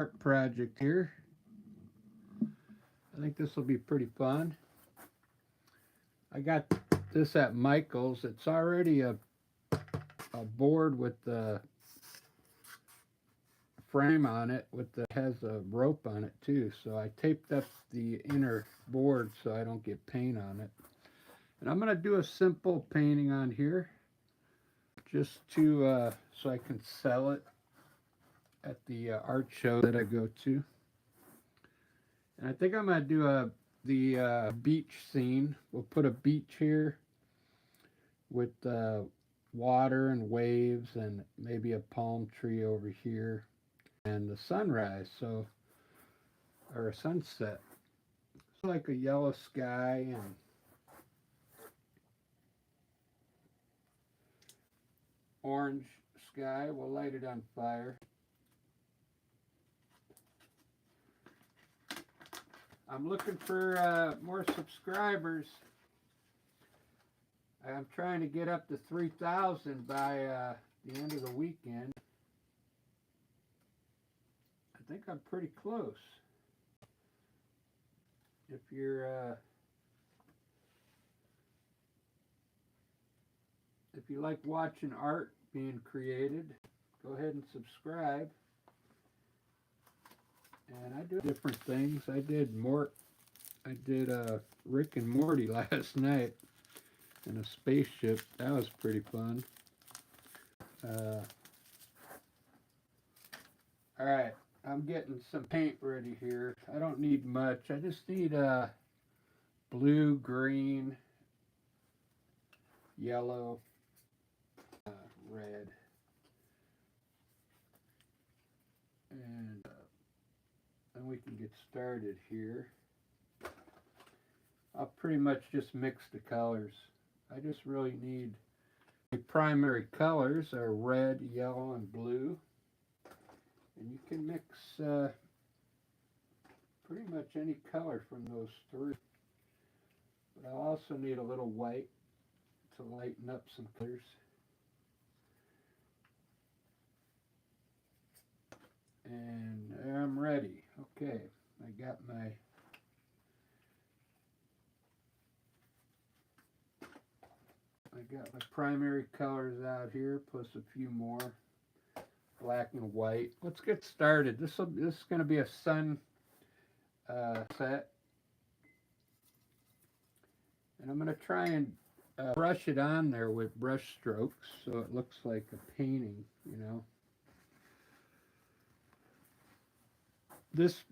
art project here. I think this will be pretty fun. I got this at Michael's. It's already a board with the frame on it with the has a rope on it too. So I taped up the inner board so I don't get paint on it. And I'm gonna do a simple painting on here just to so I can sell it at the art show that I go to. And I think I'm gonna do the beach scene. We'll put a beach here with water and waves and maybe a palm tree over here and the sunrise. So or a sunset. It's like a yellow sky and orange sky. We'll light it on fire. I'm looking for more subscribers. I'm trying to get up to 3,000 by the end of the weekend. I think I'm pretty close. If you like watching art being created, go ahead and subscribe. And I do different things. I did Rick and Morty last night in a spaceship. That was pretty fun. All right, I'm getting some paint ready here. I don't need much. I just need blue, green, yellow, red, and then we can get started here. I'll pretty much just mix the colors. I just really need the primary colors are red, yellow, and blue. And you can mix pretty much any color from those three. But I'll also need a little white to lighten up some colors. And I'm ready. Okay, I got my primary colors out here, plus a few more, black and white. Let's get started. This is going to be a sun set, and I'm going to try and brush it on there with brush strokes so it looks like a painting, you know. This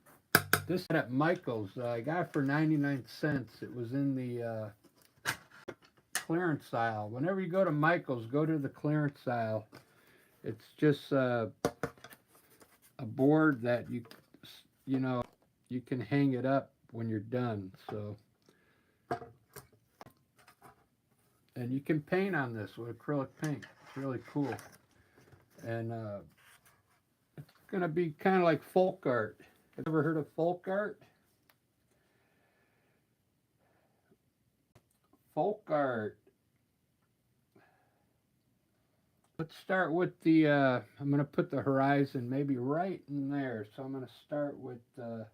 at Michael's I got for 99 cents. It was in the clearance aisle. Whenever you go to Michael's, go to the clearance aisle. It's just a board that you know you can hang it up when you're done. So, and you can paint on this with acrylic paint. It's really cool, and it's gonna be kind of like folk art. Have you ever heard of folk art? Folk art. Let's start with the, I'm going to put the horizon maybe right in there. So I'm going to start with a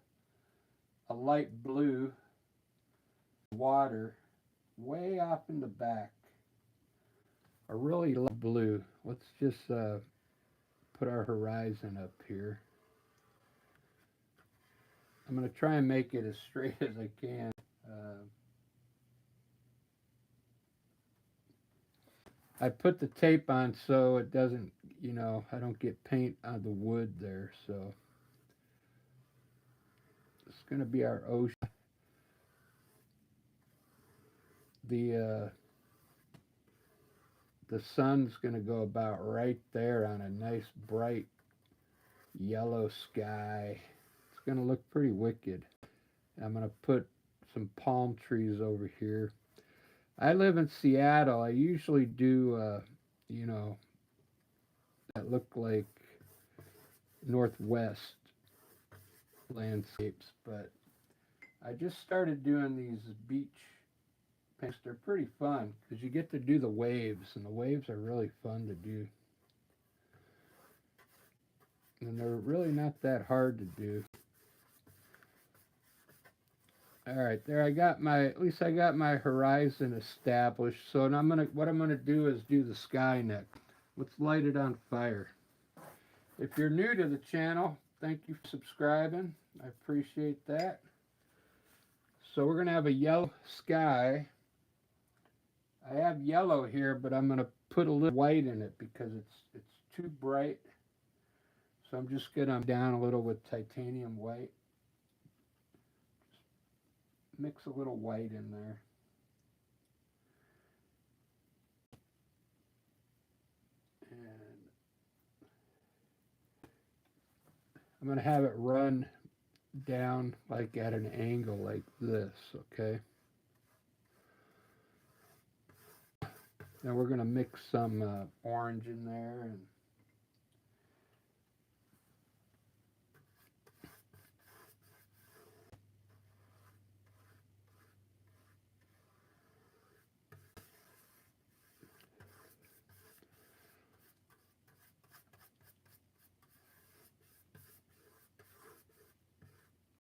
light blue water way off in the back. A really light blue. Let's just put our horizon up here. I'm going to try and make it as straight as I can. I put the tape on so it doesn't, you know, I don't get paint on the wood there. So it's going to be our ocean. The sun's going to go about right there on a nice bright yellow sky. It's going to look pretty wicked. I'm going to put some palm trees over here. I live in Seattle. I usually do, you know, that look like Northwest landscapes, but I just started doing these beach paints. They're pretty fun because you get to do the waves, and the waves are really fun to do. And they're really not that hard to do. All right, there I got my, at least I got my horizon established. So now what I'm gonna do is do the sky neck. Let's light it on fire. If you're new to the channel, thank you for subscribing. I appreciate that. So we're gonna have a yellow sky. I have yellow here, but I'm gonna put a little white in it because it's too bright. So I'm just gonna down a little with titanium white. Mix a little white in there. And I'm going to have it run down like at an angle like this, okay? Now we're going to mix some orange in there. And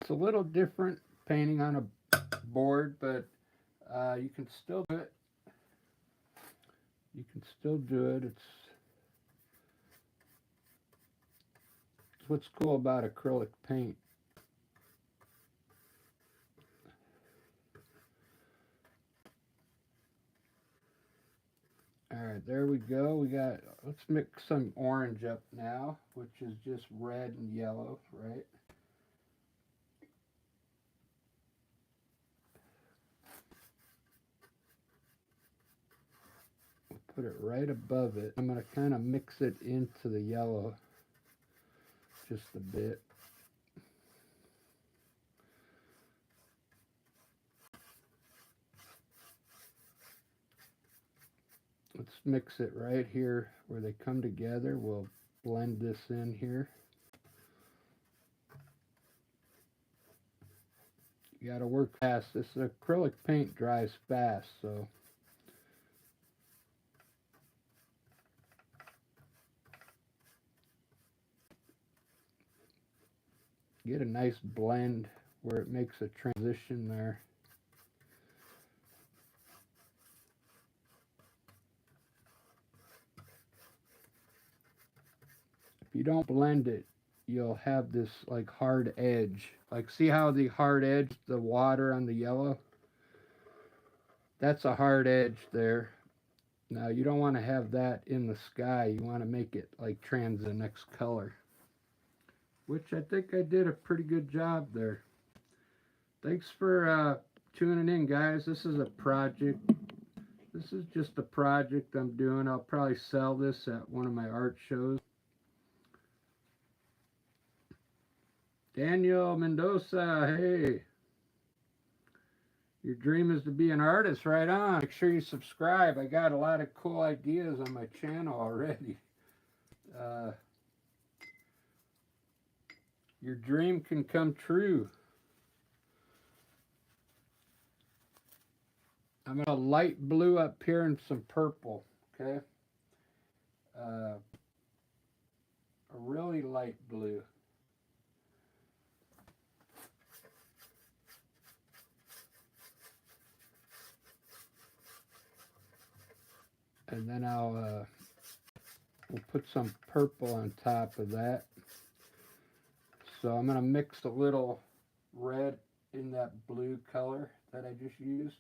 it's a little different painting on a board, but you can still do it. You can still do it. It's what's cool about acrylic paint. All right, there we go. Let's mix some orange up now, which is just red and yellow, right? Put it right above it. I'm going to kind of mix it into the yellow just a bit. Let's mix it right here where they come together. We'll blend this in here. You got to work fast. This acrylic paint dries fast, so get a nice blend where it makes a transition there. If you don't blend it, you'll have this like hard edge. Like, see how the hard edge, the water on the yellow? That's a hard edge there. Now you don't want to have that in the sky. You want to make it like the next color. Which I think I did a pretty good job there. Thanks for tuning in, guys. This is a project. This is just a project I'm doing. I'll probably sell this at one of my art shows. Daniel Mendoza, hey. Your dream is to be an artist, right on. Make sure you subscribe. I got a lot of cool ideas on my channel already. Your dream can come true. I'm going to light blue up here and some purple, okay? A really light blue. And then we'll put some purple on top of that. So I'm going to mix a little red in that blue color that I just used.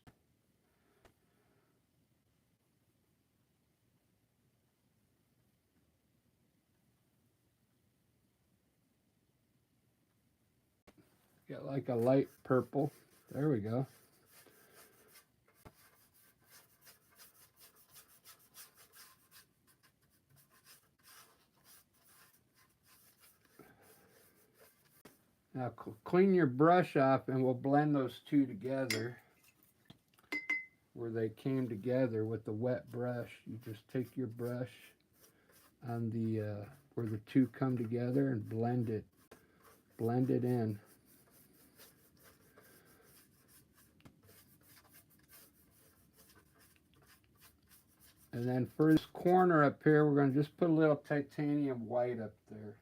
Get like a light purple. There we go. Now clean your brush off and we'll blend those two together where they came together with the wet brush. You just take your brush on the where the two come together and blend it in. And then for this corner up here, we're going to just put a little titanium white up there.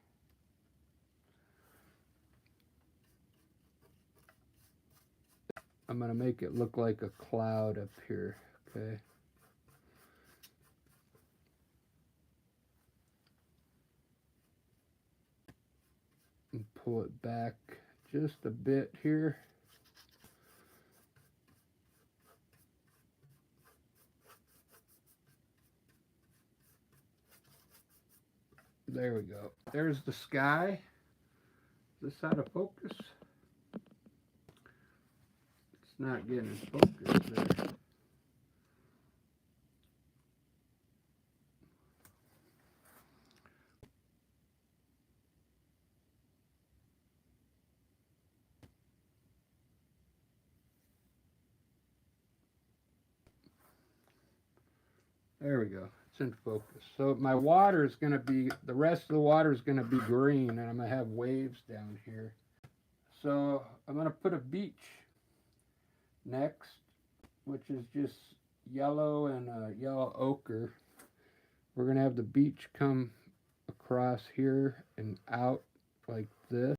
I'm going to make it look like a cloud up here, okay? And pull it back just a bit here. There we go. There's the sky. Is this out of focus? It's not getting in focus there. There we go. It's in focus. So my water is going to be, the rest of the water is going to be green, and I'm going to have waves down here. So I'm going to put a beach next, which is just yellow and yellow ochre. We're going to have the beach come across here and out like this.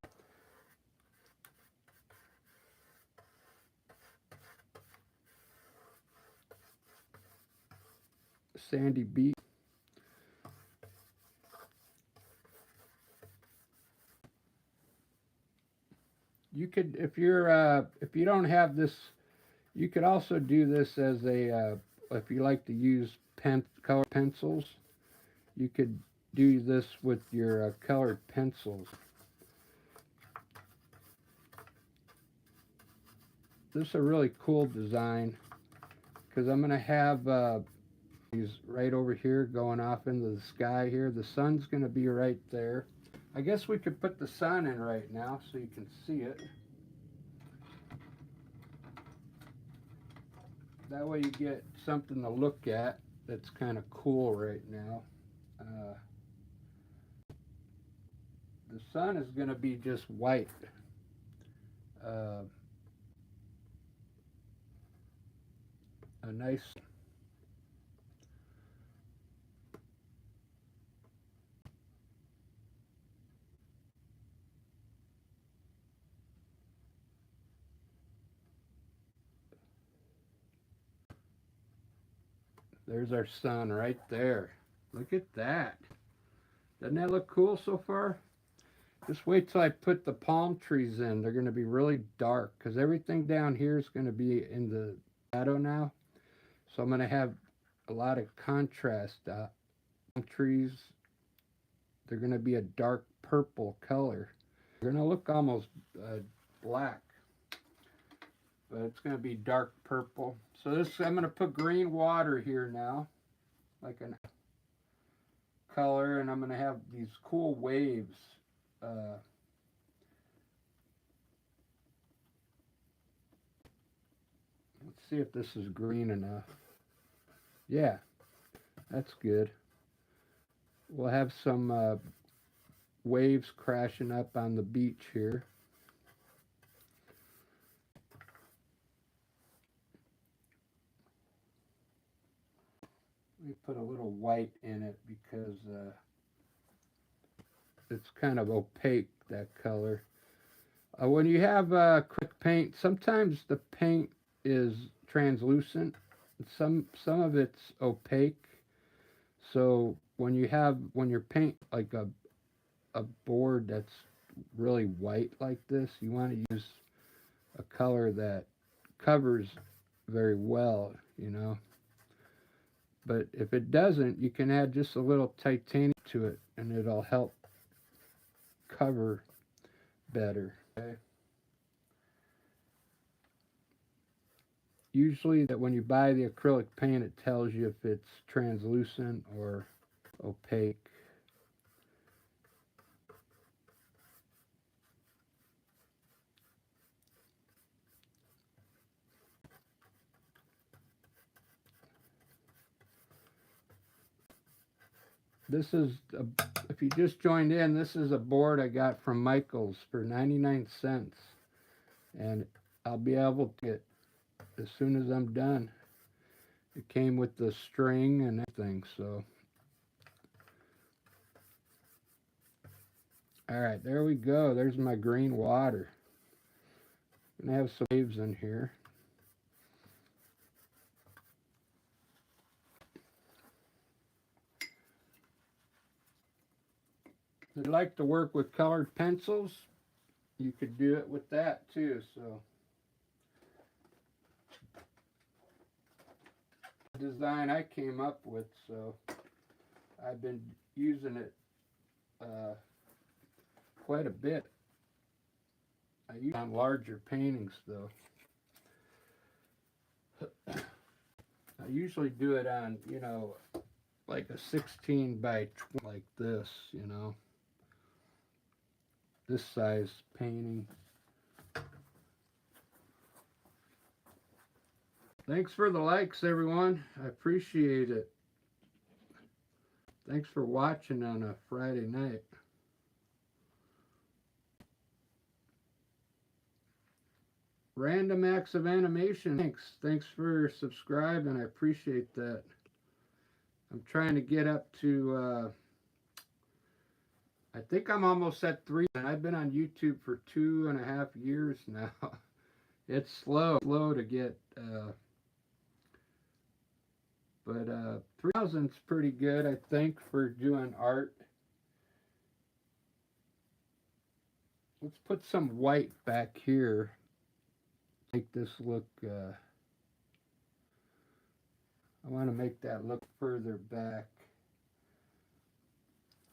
Sandy beach. You could, if you don't have this, you could also do this as a, if you like to use colored pencils, you could do this with your colored pencils. This is a really cool design because I'm going to have these right over here going off into the sky here. The sun's going to be right there. I guess we could put the sun in right now so you can see it. That way you get something to look at that's kind of cool right now. The sun is going to be just white. A nice. There's our sun right there. Look at that. Doesn't that look cool so far? Just wait till I put the palm trees in. They're going to be really dark because everything down here is going to be in the shadow now. So I'm going to have a lot of contrast. Palm trees, they're going to be a dark purple color. They're going to look almost black, but it's going to be dark purple. So this, I'm going to put green water here now, like a color, and I'm going to have these cool waves. Let's see if this is green enough. Yeah, that's good. We'll have some waves crashing up on the beach here. Let me put a little white in it because it's kind of opaque, that color. When you have quick paint, sometimes the paint is translucent. Some of it's opaque. So when you're paint like a board that's really white like this, you want to use a color that covers very well, you know. But if it doesn't, you can add just a little titanium to it and it'll help cover better. Okay. Usually that when you buy the acrylic paint, it tells you if it's translucent or opaque. This is, if you just joined in, this is a board I got from Michael's for 99 cents. And I'll be able to get, as soon as I'm done. It came with the string and everything, so. Alright, there we go. There's my green water. I'm going to have some waves in here. If you like to work with colored pencils, you could do it with that too. So design I came up with, so I've been using it quite a bit. I use it on larger paintings though. I usually do it on, you know, like a 16 by 20, like this, you know, this size painting. Thanks for the likes, everyone. I appreciate it. Thanks for watching on a Friday night. Random Acts of Animation. Thanks for subscribing. I appreciate that. I'm trying to get up to, I think I'm almost at 3. And I've been on YouTube for 2.5 years now. It's slow to get, but 3,000's pretty good, I think, for doing art. Let's put some white back here. Make this look, I want to make that look further back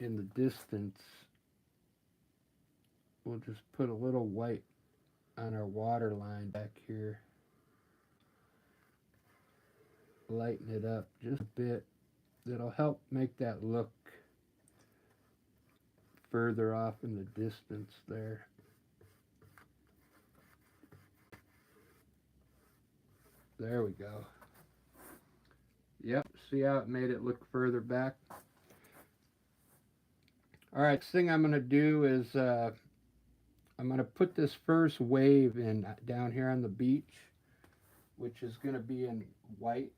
in the distance. We'll just put a little white on our water line back here. Lighten it up just a bit. That'll help make that look further off in the distance there. There we go. Yep, see how it made it look further back? Alright, next thing I'm going to do is I'm going to put this first wave in down here on the beach, which is going to be in white.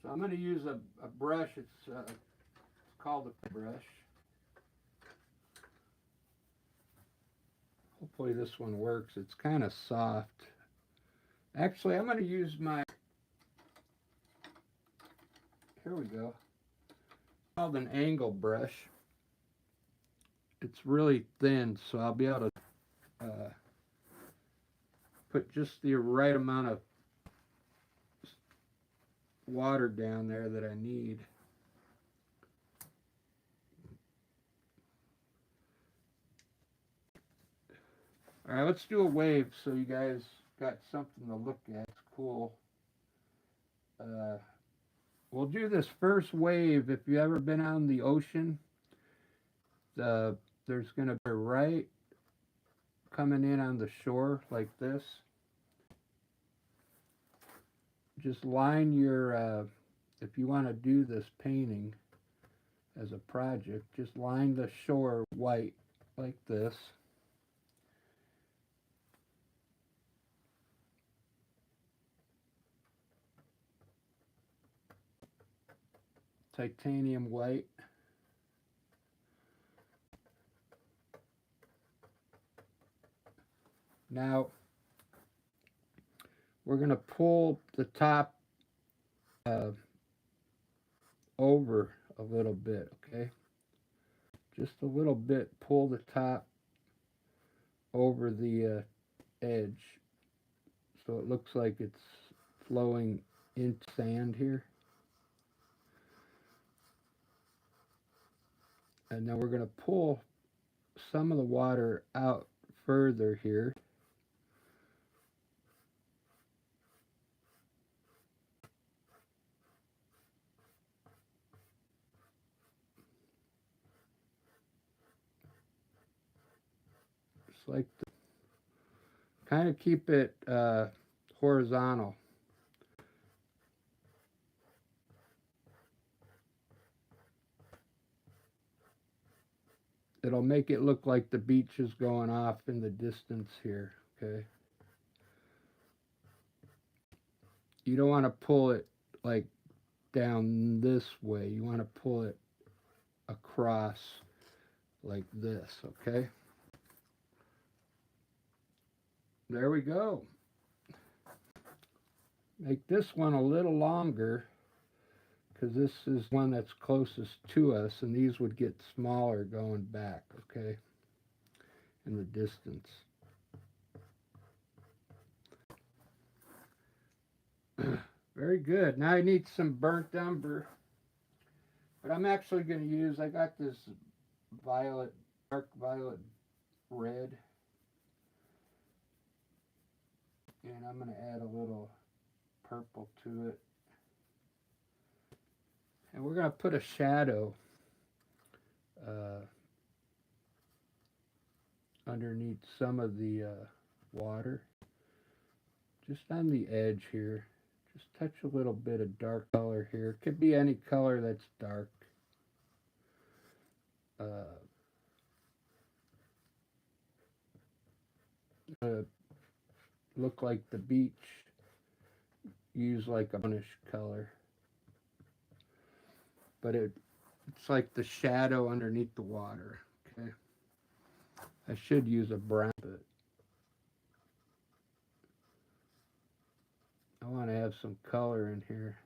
So I'm going to use a brush. It's called a brush. Hopefully this one works. It's kind of soft. Actually, I'm going to use my, here we go, it's called an angle brush. It's really thin, so I'll be able to put just the right amount of water down there that I need. Alright, let's do a wave so you guys got something to look at. It's cool. We'll do this first wave. If you've ever been on the ocean, there's going to be a right coming in on the shore like this. Just line your, if you want to do this painting as a project, just line the shore white like this. Titanium white. Now we're going to pull the top over a little bit, okay? Just a little bit. Pull the top over the edge so it looks like it's flowing into sand here. And then we're going to pull some of the water out further here. Just like kind of keep it horizontal. It'll make it look like the beach is going off in the distance here, okay? You don't want to pull it like down this way. You want to pull it across like this, okay? There we go. Make this one a little longer because this is one that's closest to us, and these would get smaller going back, okay, in the distance. Very good. Now I need some burnt umber, but I'm actually going to use, I got this violet, dark violet red, and I'm going to add a little purple to it. And we're going to put a shadow underneath some of the water, just on the edge here. Just touch a little bit of dark color here. It could be any color that's dark. Look like the beach. Use like a brownish color. But it's like the shadow underneath the water. Okay. I should use a brown, but I want to have some color in here.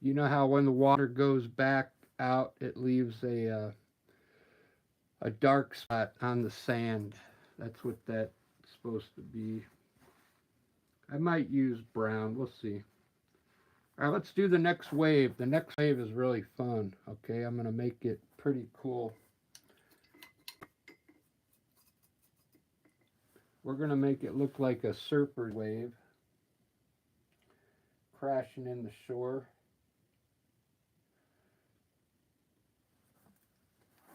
You know how when the water goes back out, it leaves a dark spot on the sand. That's what that's supposed to be. I might use brown. We'll see. All right, let's do the next wave. The next wave is really fun. Okay, I'm going to make it pretty cool. We're going to make it look like a surfer wave crashing in the shore.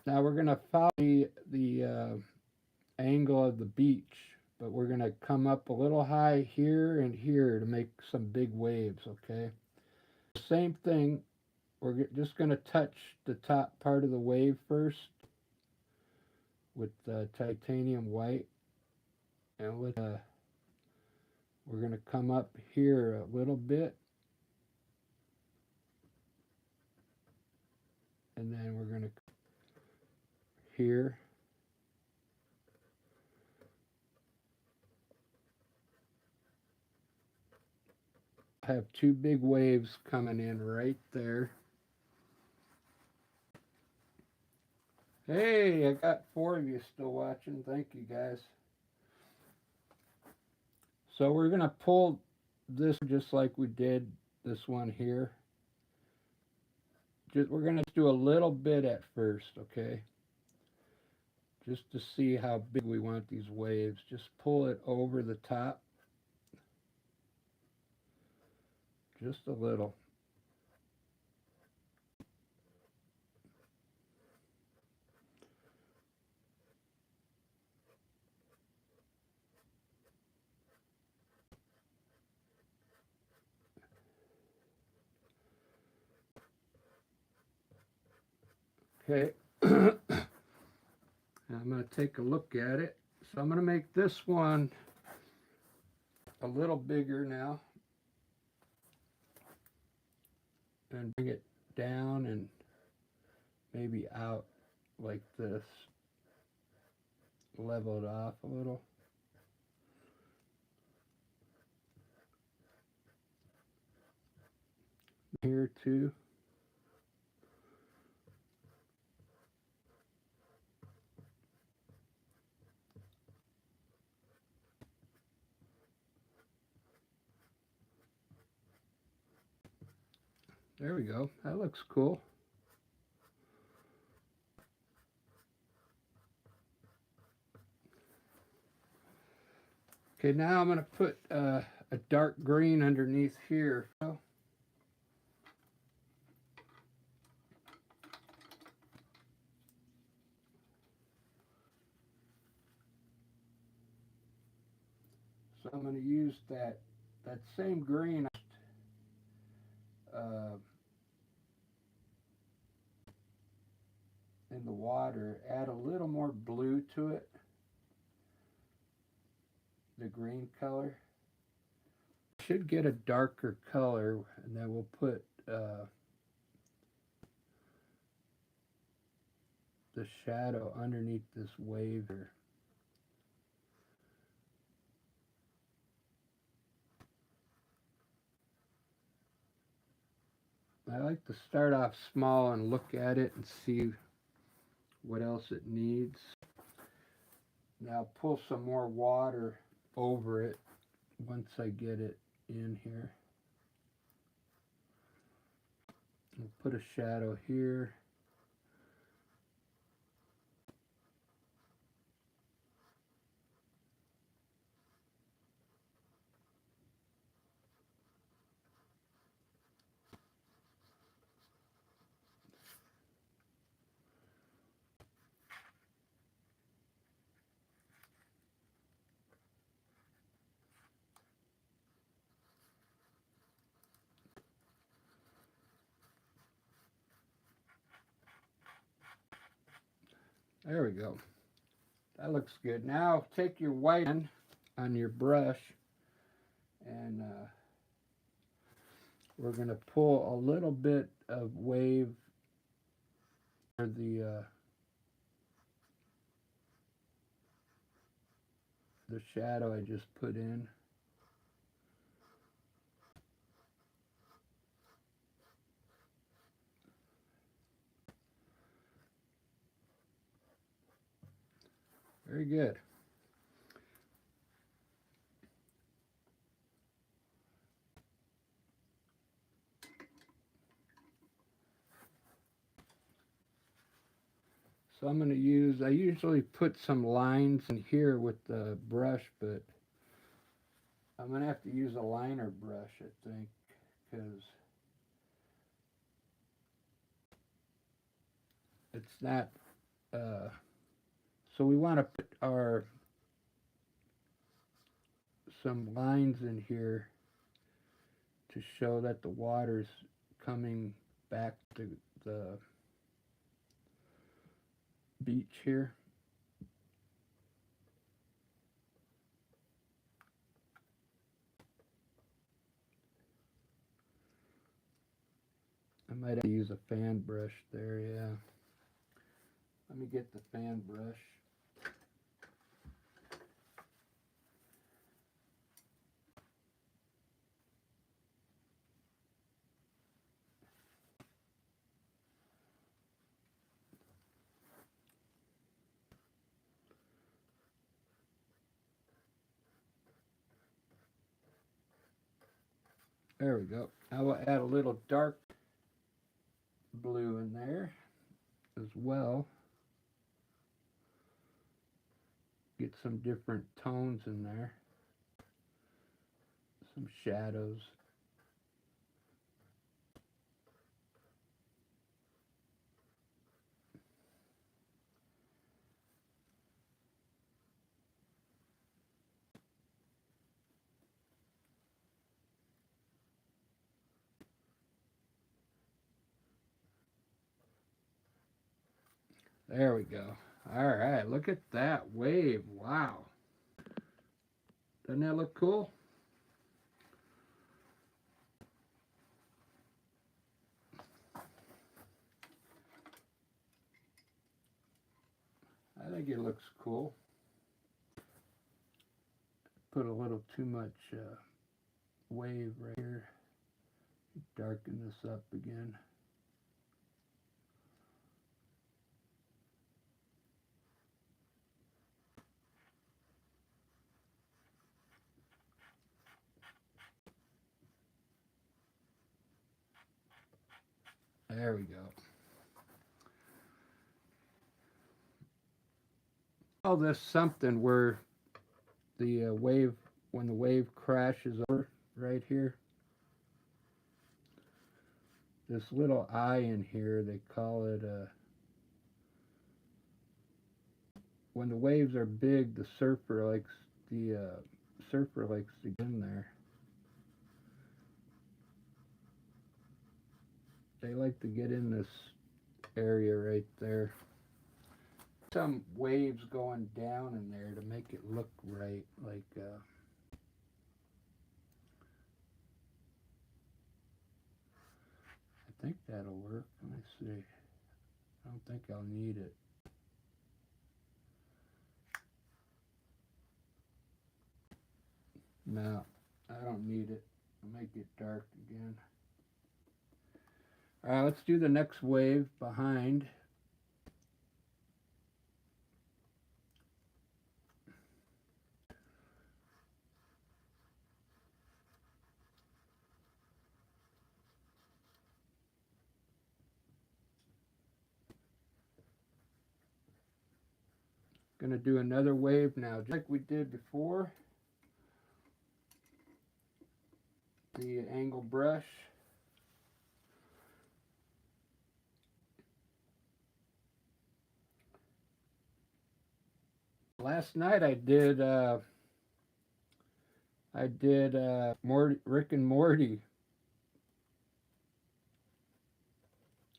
Now we're going to follow the angle of the beach, but we're going to come up a little high here and here to make some big waves, okay? Same thing, we're just going to touch the top part of the wave first with titanium white, and we're going to come up here a little bit, and then we're going to here. Have two big waves coming in right there. Hey, I got 4 of you still watching. Thank you, guys. So we're going to pull this just like we did this one here. We're going to do a little bit at first, okay? Just to see how big we want these waves. Just pull it over the top. Just a little. Okay. I'm going to take a look at it. So I'm going to make this one a little bigger now. And bring it down and maybe out like this. Level it off a little. Here too. There we go. That looks cool. Okay, now I'm going to put a dark green underneath here. So I'm going to use that same green in the water. Add a little more blue to it. The green color. should get a darker color, and then we'll put the shadow underneath this wave here. I like to start off small and look at it and see what else it needs. Now pull some more water over it once I get it in here. I'll put a shadow here. There we go. That looks good. Now take your white on your brush, and we're going to pull a little bit of wave for the shadow I just put in. Very good. So I'm going to use, I usually put some lines in here with the brush, but I'm going to have to use a liner brush, I think, because it's not, so we want to put some lines in here to show that the water's coming back to the beach here. I might have to use a fan brush there, yeah. Let me get the fan brush. There we go. I will add a little dark blue in there as well. Get some different tones in there. Some shadows. There we go. All right, look at that wave. Wow. Doesn't that look cool? I think it looks cool. Put a little too much wave right here. Darken this up again. There we go. Call this something where the wave, when the wave crashes over right here, this little eye in here, they call it when the waves are big, the surfer likes to get in there. They like to get in this area right there. Some waves going down in there to make it look right, like think that'll work. Let me see. I don't think I'll need it. No, I don't need it. I'll make it dark again. Alright, let's do the next wave behind. Gonna do another wave now, just like we did before. The angle brush. Last night I did Rick and Morty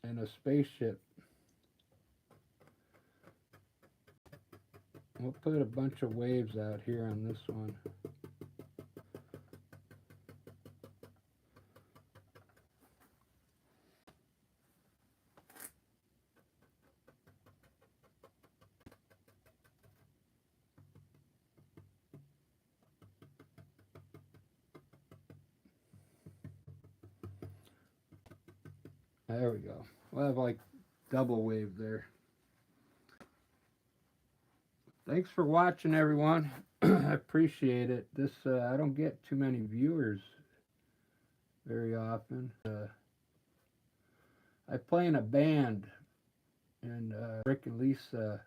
in a spaceship. We'll put a bunch of waves out here on this one. There we go. We'll have like double wave there. Thanks for watching, everyone. I appreciate it. This I don't get too many viewers very often. I play in a band, and Rick and Lisa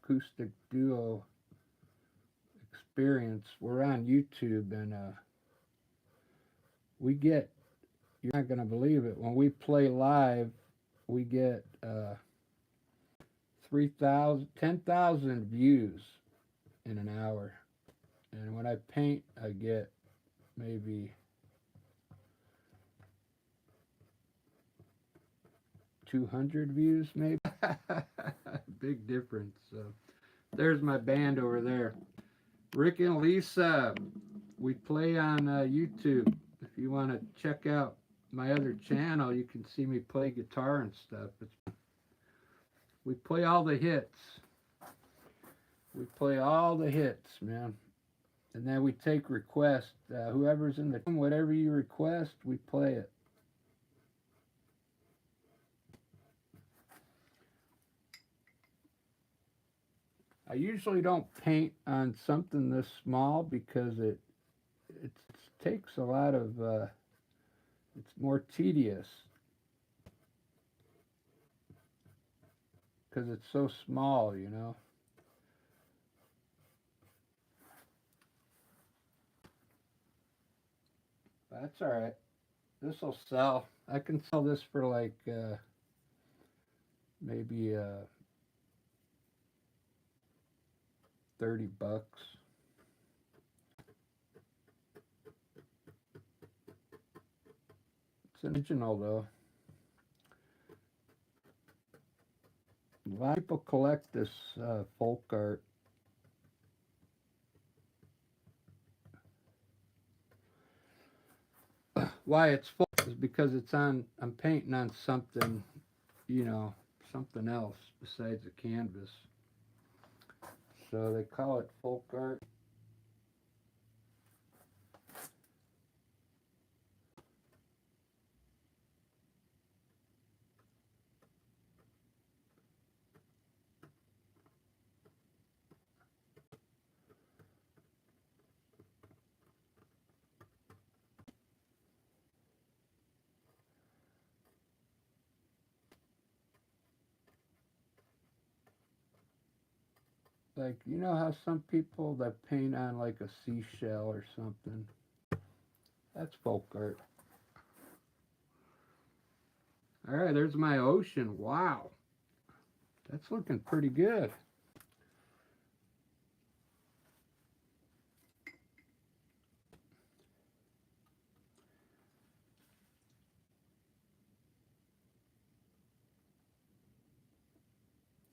acoustic duo experience. We're on YouTube, and we get, you're not gonna believe it, when we play live, we get 10,000 views in an hour, and when I paint, I get maybe 200 views, maybe. Big difference. So there's my band over there, Rick and Lisa. We play on YouTube. If you want to check out my other channel, you can see me play guitar and stuff. We play all the hits. We play all the hits, man. And then we take requests. Whoever's in the room, whatever you request, we play it. I usually don't paint on something this small because it takes a lot of, it's more tedious because it's so small, you know. That's all right. This will sell. I can sell this for like maybe $30. It's original though. A lot of people collect this folk art. Why it's folk is because it's on, I'm painting on something, you know, something else besides a canvas. So they call it folk art. Like, you know how some people that paint on like a seashell or something? That's folk art. All right, there's my ocean. Wow. That's looking pretty good.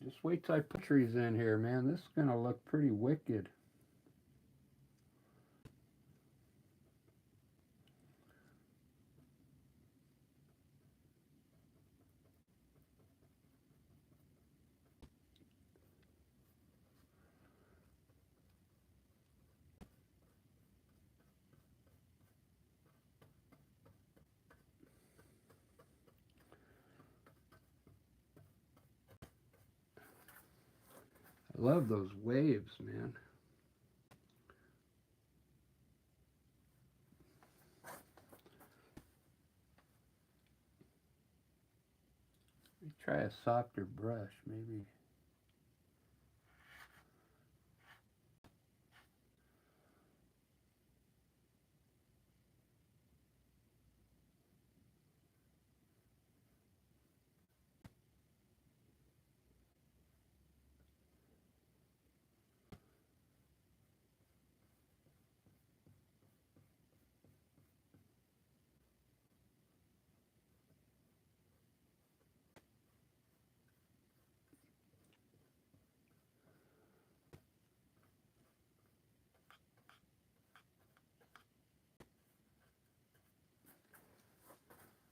Just wait till I put trees in here, man. This is going to look pretty wicked. I love those waves, man. Let me try a softer brush, maybe.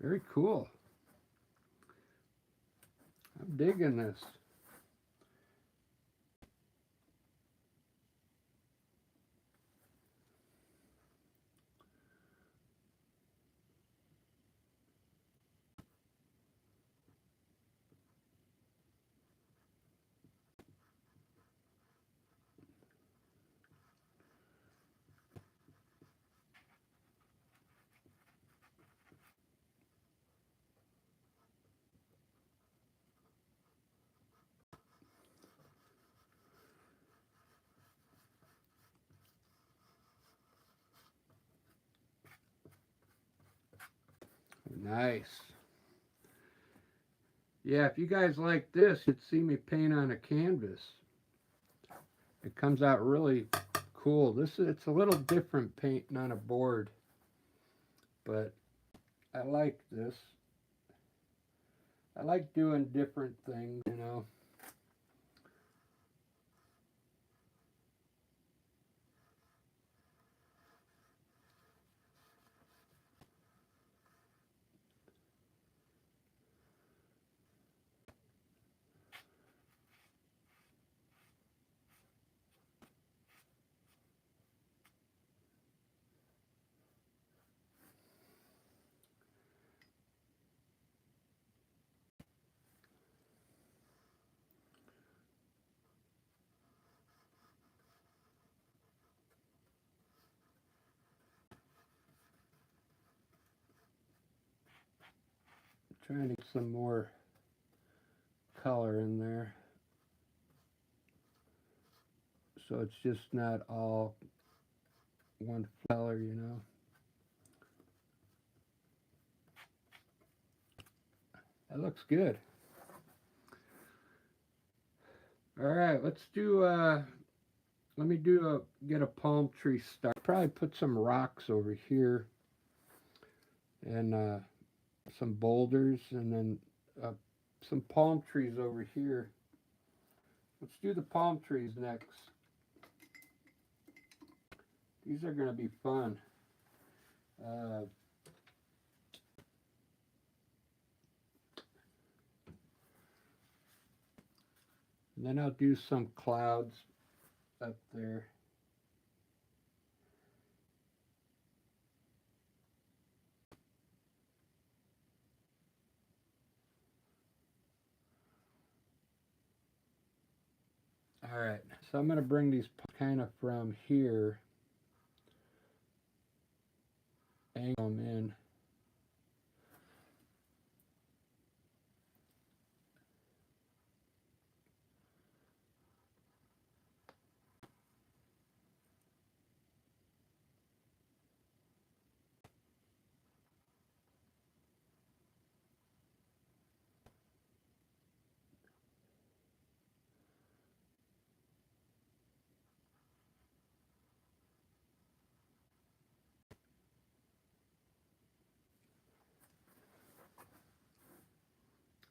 Very cool. I'm digging this. Nice. Yeah, if you guys like this, you'd see me paint on a canvas. It comes out really cool. It's a little different painting on a board, but I like this. I like doing different things, you know. Trying to get some more color in there, so it's just not all one color, you know. That looks good. All right, let's do. Let me get a palm tree start. Probably put some rocks over here and some boulders, and then uh, some palm trees over here. Let's do the palm trees next. These are going to be fun. Uh, and then I'll do some clouds up there. All right, so I'm going to bring these kind of from here, angle them in.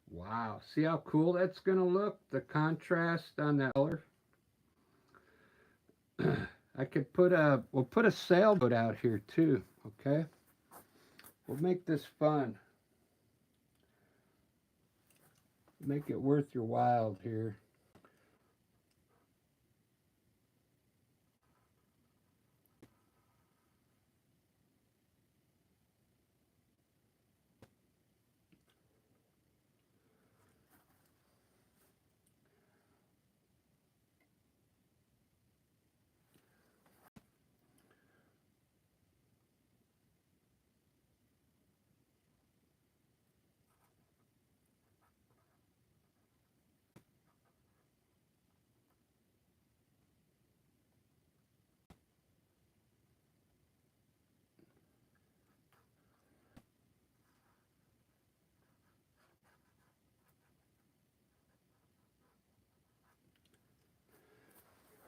Wow, see how cool that's going to look? The contrast on that color. I could we'll put a sailboat out here too, okay? We'll make this fun. Make it worth your while here.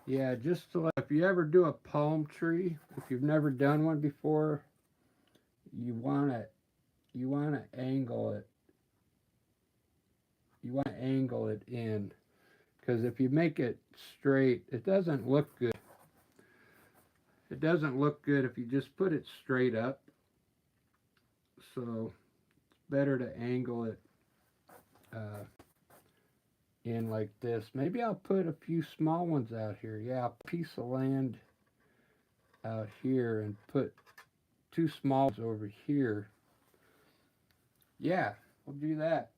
Yeah, just to, if you ever do a palm tree, if you've never done one before, you want to angle it. You want to angle it in, because if you make it straight, it doesn't look good. It doesn't look good if you just put it straight up. So it's better to angle it uh, in like this. Maybe I'll put a few small ones out here. Yeah, a piece of land out here and put two small ones over here. Yeah, we'll do that.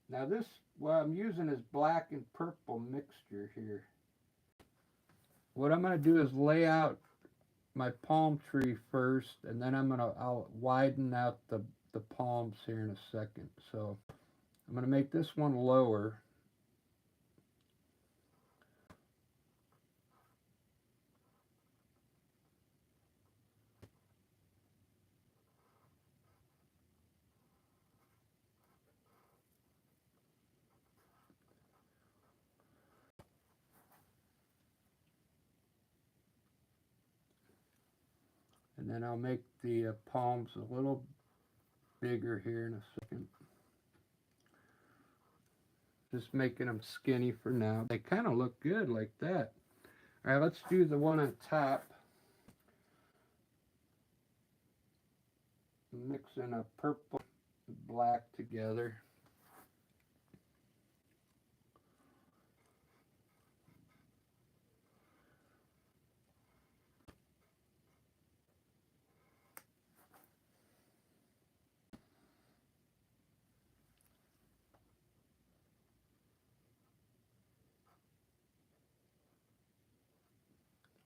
Now this, what I'm using is black and purple mixture here. What I'm going to do is lay out my palm tree first, and then I'll widen out the palms here in a second. So I'm going to make this one lower. And then I'll make the palms a little bigger here in a second. Just making them skinny for now. They kind of look good like that. All right, let's do the one on top. Mixing a purple and black together.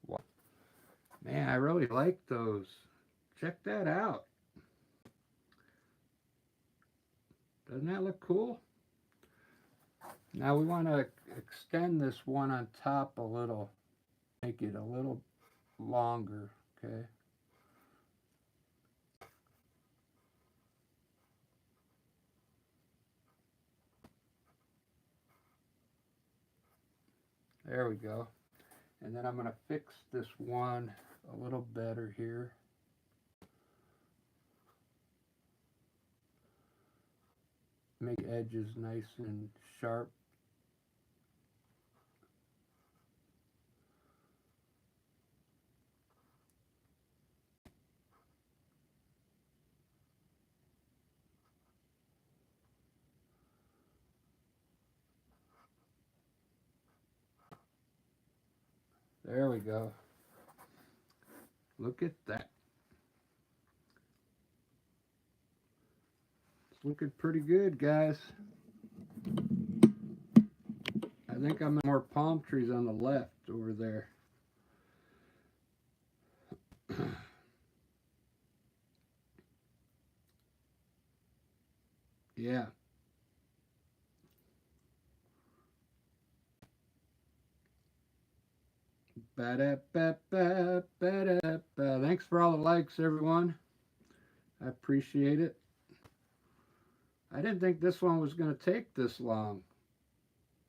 Wow. Man, I really like those. Check that out. Doesn't that look cool? Now we want to extend this one on top a little, make it a little longer, okay? There we go. And then I'm going to fix this one a little better here. Make edges nice and sharp. There we go. Look at that. It's looking pretty good, guys. I think I'm more palm trees on the left over there. Yeah. Thanks for all the likes, everyone. I appreciate it. I didn't think this one was going to take this long.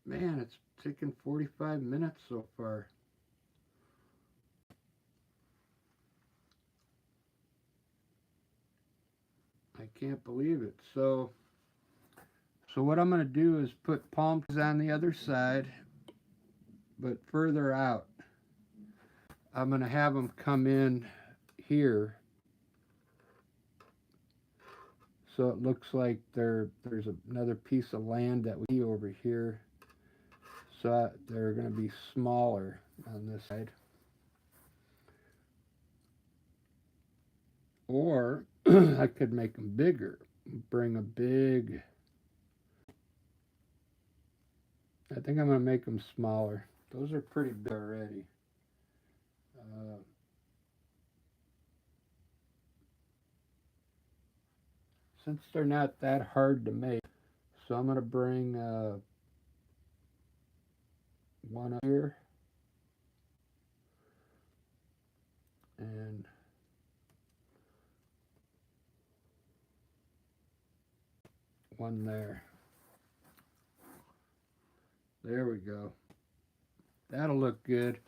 Man, it's taken 45 minutes so far. I can't believe it. So what I'm going to do is put palm trees on the other side, but further out. I'm going to have them come in here, so it looks like there's another piece of land that we see over here. So they're going to be smaller on this side. Or I could make them bigger. Bring a big... I think I'm going to make them smaller. Those are pretty big already. Since they're not that hard to make, so I'm going to bring one up here and one there. There we go. That'll look good.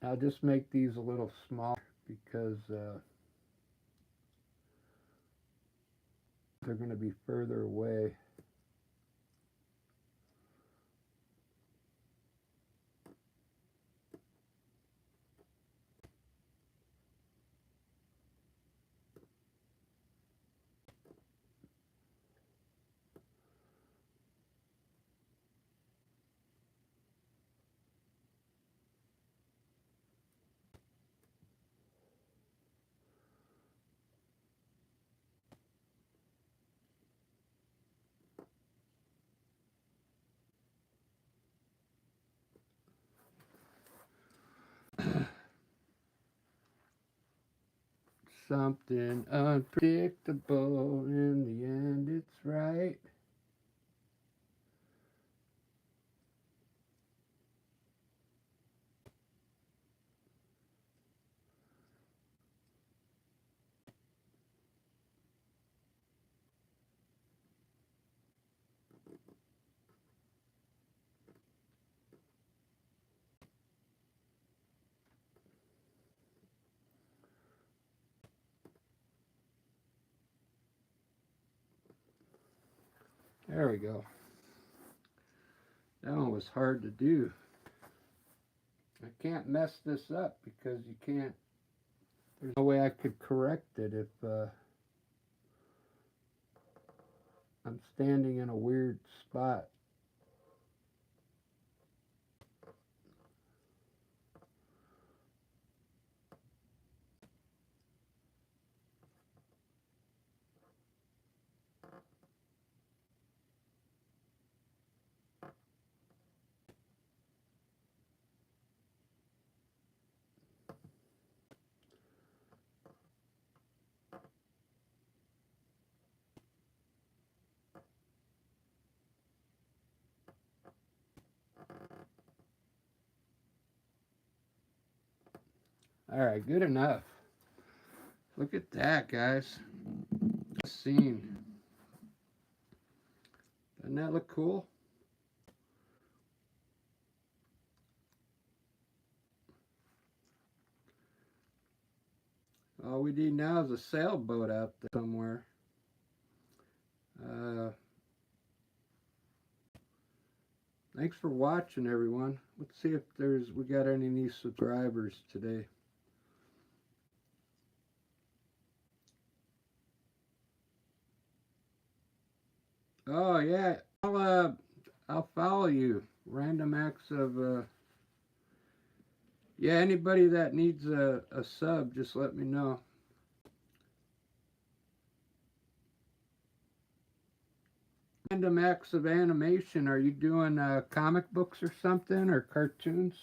I'll just make these a little smaller because they're going to be further away. Something unpredictable, in the end it's right. There we go. That one was hard to do. I can't mess this up because you can't, there's no way I could correct it if I'm standing in a weird spot. All right, good enough. Look at that, guys. Scene. Doesn't that look cool? All we need now is a sailboat out there somewhere. Thanks for watching, everyone. Let's see if we got any new subscribers today. Oh yeah, I'll follow you. Random acts of yeah. Anybody that needs a sub, just let me know. Random acts of animation. Are you doing comic books or something, or cartoons?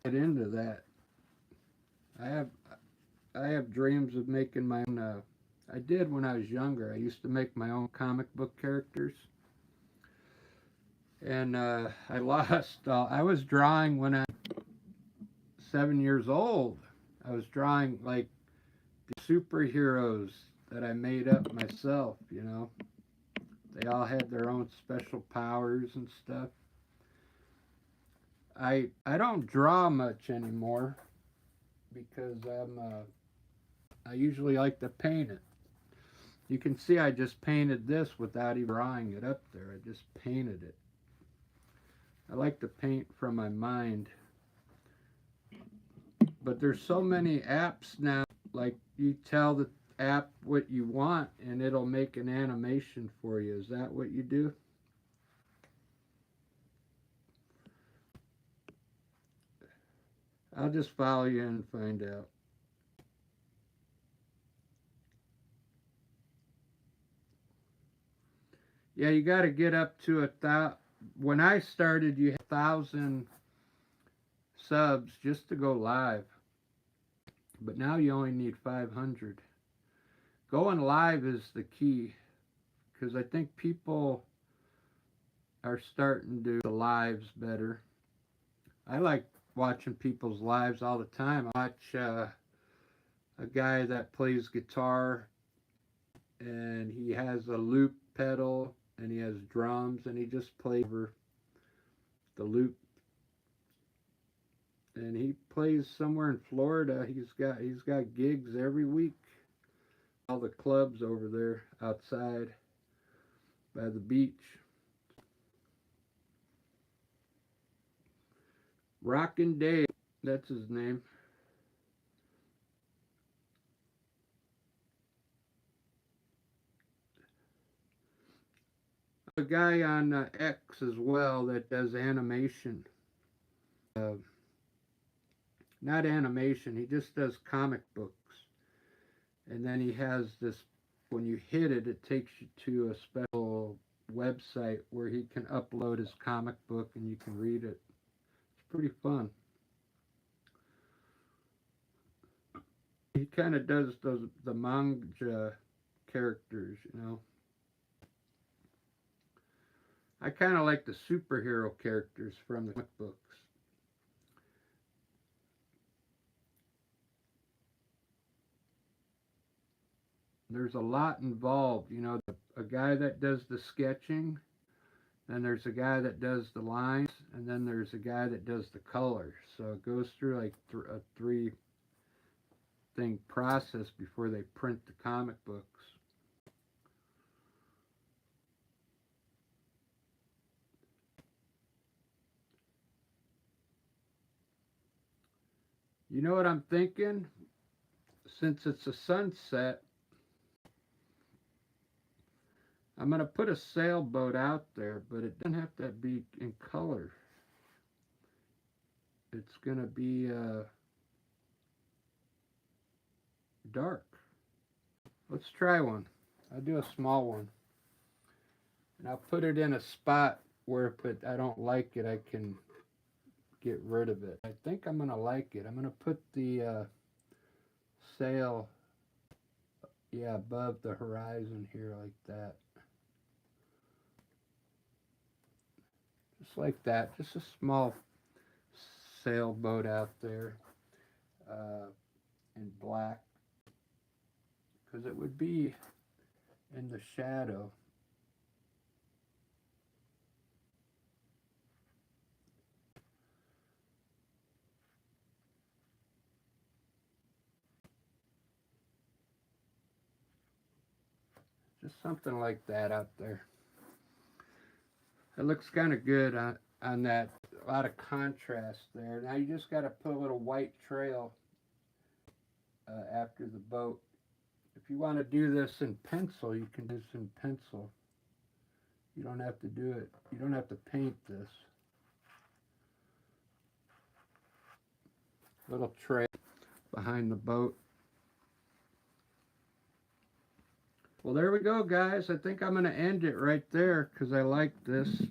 Get into that. I have I have dreams of making my own. I did when I was younger. I used to make my own comic book characters, and I lost. I was drawing when I was 7 years old. I was drawing like the superheroes that I made up myself. They all had their own special powers and stuff. I don't draw much anymore because I usually like to paint it. You can see I just painted this without even drawing it up there. I just painted it. I like to paint from my mind. But there's so many apps now, like you tell the app what you want and it'll make an animation for you. Is that what you do? I'll just follow you and find out. Yeah, you got to get up to 1,000. When I started, you had 1,000 subs just to go live. But now you only need 500. Going live is the key because I think people are starting to do the lives better. I like watching people's lives all the time. I watch a guy that plays guitar and he has a loop pedal and he has drums and he just plays over the loop. And he plays somewhere in Florida. He's got gigs every week. All the clubs over there outside by the beach. Rockin' Dave, that's his name. A guy on X as well that does animation. Uh, Not animation, he just does comic books. And then he has this, when you hit it, it takes you to a special website where he can upload his comic book and you can read it. It's pretty fun. He kind of does the manga characters, you know. I kind of like the superhero characters from the comic books. There's a lot involved, you know. A guy that does the sketching, then there's a guy that does the lines, and then there's a guy that does the colors. So it goes through like a three-thing process before they print the comic books. You know what I'm thinking? Since it's a sunset, I'm going to put a sailboat out there, but it doesn't have to be in color. It's going to be dark. Let's try one. I'll do a small one. And I'll put it in a spot where if I don't like it, I can get rid of it. I think I'm going to like it. I'm going to put the sail, yeah, above the horizon here like that. Just like that. Just a small sailboat out there in black. Because it would be in the shadow. Just something like that out there. It looks kind of good on that. A lot of contrast there. Now you just got to put a little white trail after the boat. If you want to do this in pencil, you can do this in pencil. You don't have to do it. You don't have to paint this. Little trail behind the boat. Well, there we go, guys. I think I'm going to end it right there because I like this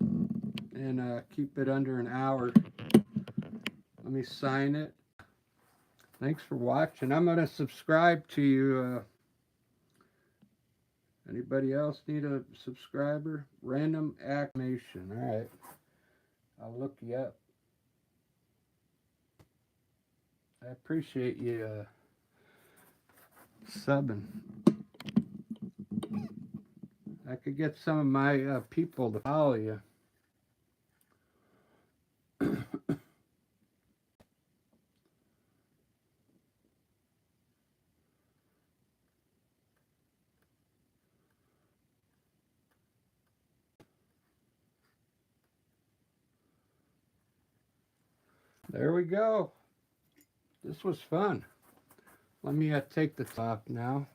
and keep it under an hour. Let me sign it. Thanks for watching. I'm going to subscribe to you. Anybody else need a subscriber? Random Acclamation. All right. I'll look you up. I appreciate you subbing. I could get some of my people to follow you. There we go. This was fun. Let me take the top now.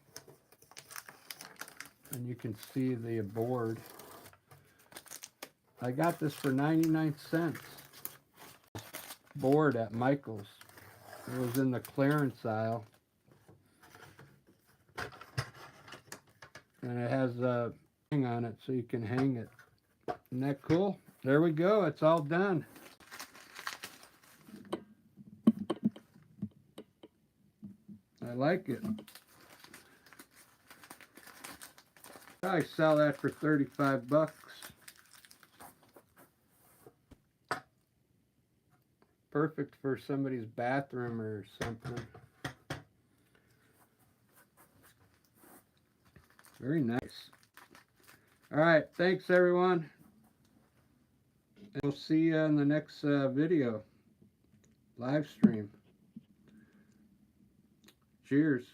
And you can see the board. I got this for 99 cents. Board at Michael's. It was in the clearance aisle. And it has a thing on it so you can hang it. Isn't that cool? There we go. It's all done. I like it. I sell that for 35 bucks. Perfect for somebody's bathroom or something. Very nice. All right, thanks everyone. And we'll see you in the next video live stream. Cheers.